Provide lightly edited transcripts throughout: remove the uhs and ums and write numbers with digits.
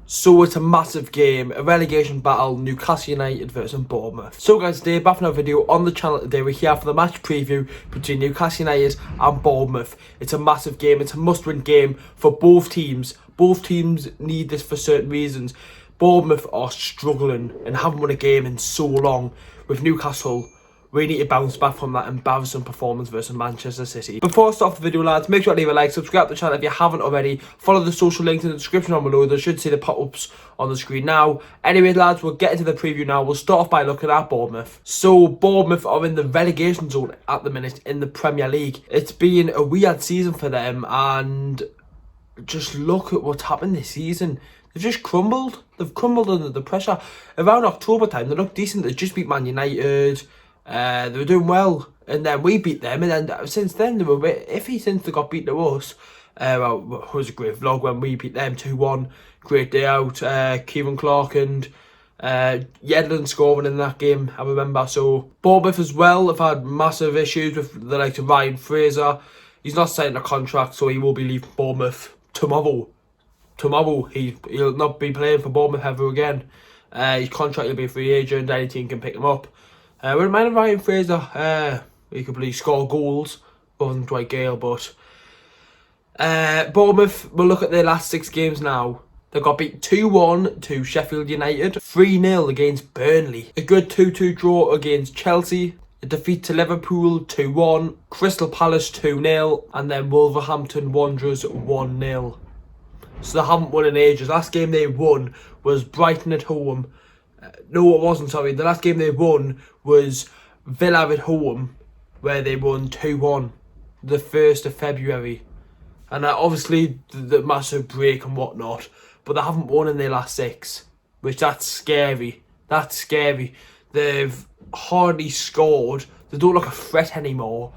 So it's a massive game, a relegation battle, Newcastle United versus Bournemouth. So guys, today back for another video on the channel. Today we're here for the match preview between Newcastle United and Bournemouth. It's a massive game, it's a must-win game for both teams. Both teams need this for certain reasons. Bournemouth are struggling and haven't won a game in so long. With Newcastle, we need to bounce back from that embarrassing performance versus Manchester City. Before I start the video, lads, make sure to leave a like, subscribe to the channel if you haven't already, follow the social links in the description down below. There should see the pop-ups on the screen now. Anyway, lads, we'll get into the preview now. We'll start off by looking at Bournemouth. So, Bournemouth are in the relegation zone at the minute in the Premier League. It's been a weird season for them, and just look at what's happened this season. They've just crumbled. They've crumbled under the pressure. Around October time, they looked decent. They just beat Man United. They were doing well, and then we beat them, and then since then they were a bit iffy since they got beat to us. Well, it was a great vlog when we beat them 2-1. Great day out. Kieran Clark and Yedlin scoring in that game, I remember. So Bournemouth as well have had massive issues with the likes of Ryan Fraser. He's not signing a contract, so he will be leaving Bournemouth tomorrow. He'll not be playing for Bournemouth ever again. His contract will be a free agent. Any team can pick him up. Wouldn't mind Ryan Fraser. He could please score goals other than Dwight Gale, but Bournemouth, we'll look at their last 6 games now. They got beat 2-1 to Sheffield United, 3-0 against Burnley, a good 2-2 draw against Chelsea, a defeat to Liverpool 2-1, Crystal Palace 2-0, and then Wolverhampton Wanderers 1-0. So they haven't won in ages. Last game they won was Brighton at home. No, it wasn't, sorry. The last game they won was Villa at home, where they won 2-1, the 1st of February. And obviously, the massive break and whatnot, but they haven't won in their last 6, which that's scary. That's scary. They've hardly scored. They don't look a threat anymore.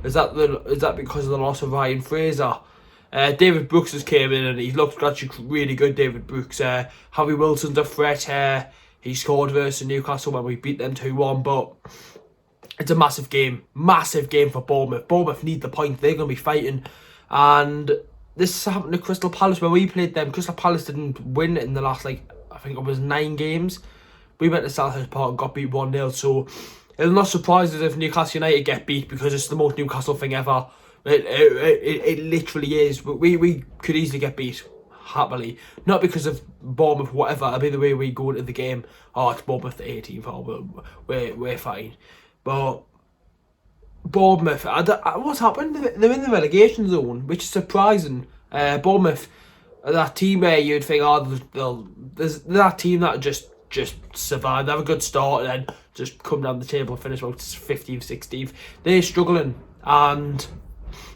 Is that because of the loss of Ryan Fraser? David Brooks has came in and he looked actually really good, David Brooks. Harry Wilson's a threat. He scored versus Newcastle when we beat them 2-1, but it's a massive game for Bournemouth. Bournemouth need the point. They're going to be fighting, and this happened to Crystal Palace when we played them. Crystal Palace didn't win in the last, I think it was 9 games. We went to Selhurst Park and got beat 1-0, so it'll not surprise us if Newcastle United get beat, because it's the most Newcastle thing ever. It literally is. But we could easily get beat. Happily, not because of Bournemouth, whatever. It'll be the way we go into the game. Oh, it's Bournemouth the 18th. Oh, we're fine. But Bournemouth, what's happened? They're in the relegation zone, which is surprising. Bournemouth, that team where you'd think, there's that team that just survive. They have a good start and then just come down the table and finish about 15th, 16th. They're struggling, and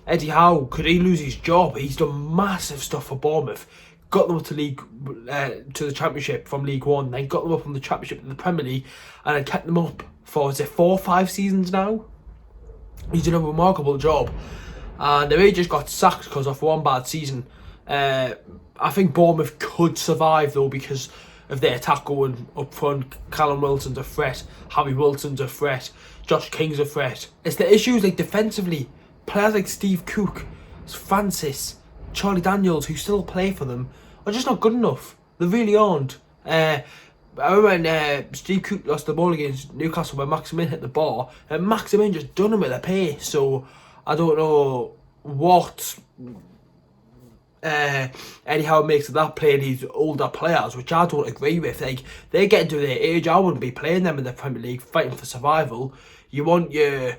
Eddie Howe, could he lose his job? He's done massive stuff for Bournemouth. Got them to the Championship from League One, then got them up from the Championship to the Premier League, and then kept them up for, 4 or 5 seasons now? He's done a remarkable job, and they really just got sacked because of one bad season. I think Bournemouth could survive though, because of their attack going up front. Callum Wilson's a threat, Harry Wilson's a threat, Josh King's a threat. It's the issues defensively. Players like Steve Cook, Francis, Charlie Daniels, who still play for them, are just not good enough. They really aren't. I remember when Steve Cook lost the ball against Newcastle when Maximin hit the bar, and Maximin just done him with a pace. So I don't know what Eddie Howe makes of that, playing these older players, which I don't agree with. They're getting to their age. I wouldn't be playing them in the Premier League, fighting for survival. You want you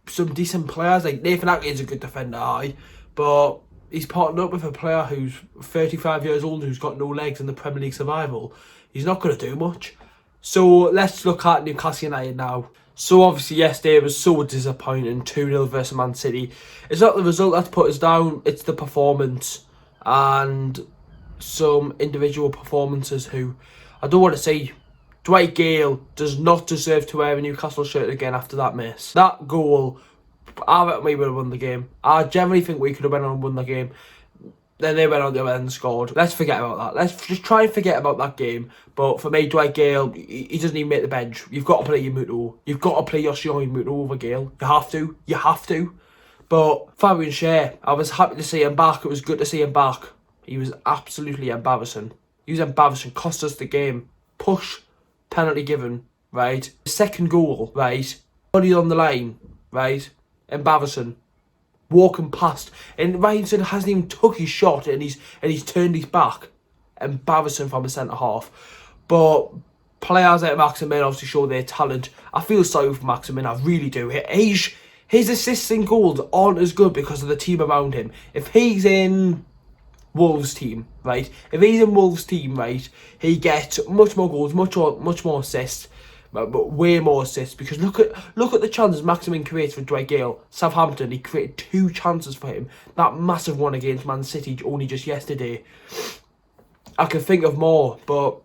some decent players. Like Nathan Atkins is a good defender, but he's partnered up with a player who's 35 years old, who's got no legs in the Premier League survival. He's not going to do much. So let's look at Newcastle United now. So obviously yesterday was so disappointing, 2-0 versus Man City. It's not the result that's put us down, it's the performance and some individual performances who, I don't want to say, Dwight Gale does not deserve to wear a Newcastle shirt again after that miss. That goal, I reckon we would have won the game. I generally think we could have went on and won the game. Then they went on the other end and scored. Let's forget about that. Let's just try and forget about that game. But for me, Dwight Gale, he doesn't even make the bench. You've got to play your Muto. You've got to play Yoshiomi Muto over Gale. You have to. You have to. But Fabian Schär, I was happy to see him back. It was good to see him back. he was absolutely embarrassing. He was embarrassing, cost us the game. Push, penalty given, right? Second goal, right? Body on the line, right? Embarrassing. Walking past, and Ryanson hasn't even took his shot, and he's turned his back. Embarrassing from a centre half. But players like Maximin obviously show their talent. I feel sorry for Maximin, I really do. His assists and goals aren't as good because of the team around him. If he's in Wolves team, right? If he's in Wolves team, right, he gets much more goals, much more assists, but way more assists. Because look at the chances Maximin creates for Dwight Gale. Southampton, he created 2 chances for him. That massive one against Man City only just yesterday. I can think of more, but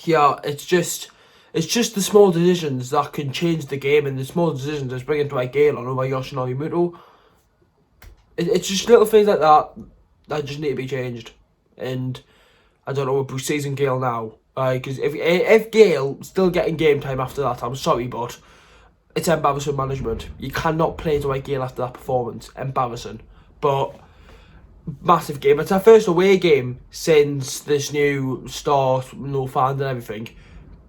yeah, it's just the small decisions that can change the game, and the small decisions that's bringing Dwight Gale on over Yoshinori Muto. It's just little things like that just need to be changed. And I don't know, we're season Gale now, because if Gale still getting game time after that, I'm sorry, but it's embarrassing management. You cannot play Dwight Gale after that performance. Embarrassing. But massive game. It's our first away game since this new start, no fans and everything.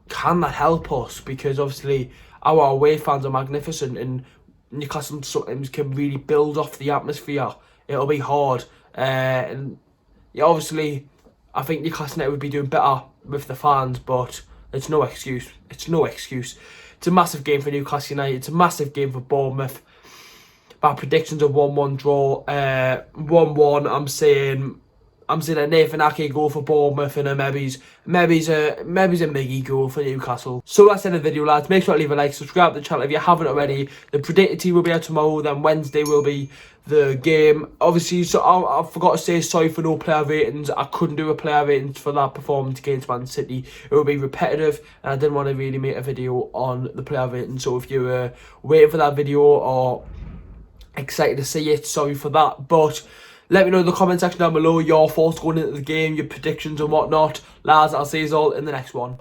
Can that help us? Because obviously our away fans are magnificent, and Newcastle sometimes can really build off the atmosphere. It'll be hard. And yeah, obviously I think Newcastle would be doing better with the fans, but it's no excuse. It's no excuse. It's a massive game for Newcastle United. It's a massive game for Bournemouth. My predictions are 1-1 draw. 1-1. I'm saying a Nathan Ake goal for Bournemouth, and maybe's a Miggy goal for Newcastle. So that's the end of the video, lads. Make sure to leave a like, subscribe to the channel if you haven't already. The predicted team will be out tomorrow. Then Wednesday will be the game. Obviously, so I forgot to say sorry for no player ratings. I couldn't do a player ratings for that performance against Man City. It would be repetitive, and I didn't want to really make a video on the player ratings. So if you were waiting for that video or excited to see it, sorry for that. But let me know in the comment section down below your thoughts going into the game, your predictions and whatnot. Lads, I'll see you all in the next one.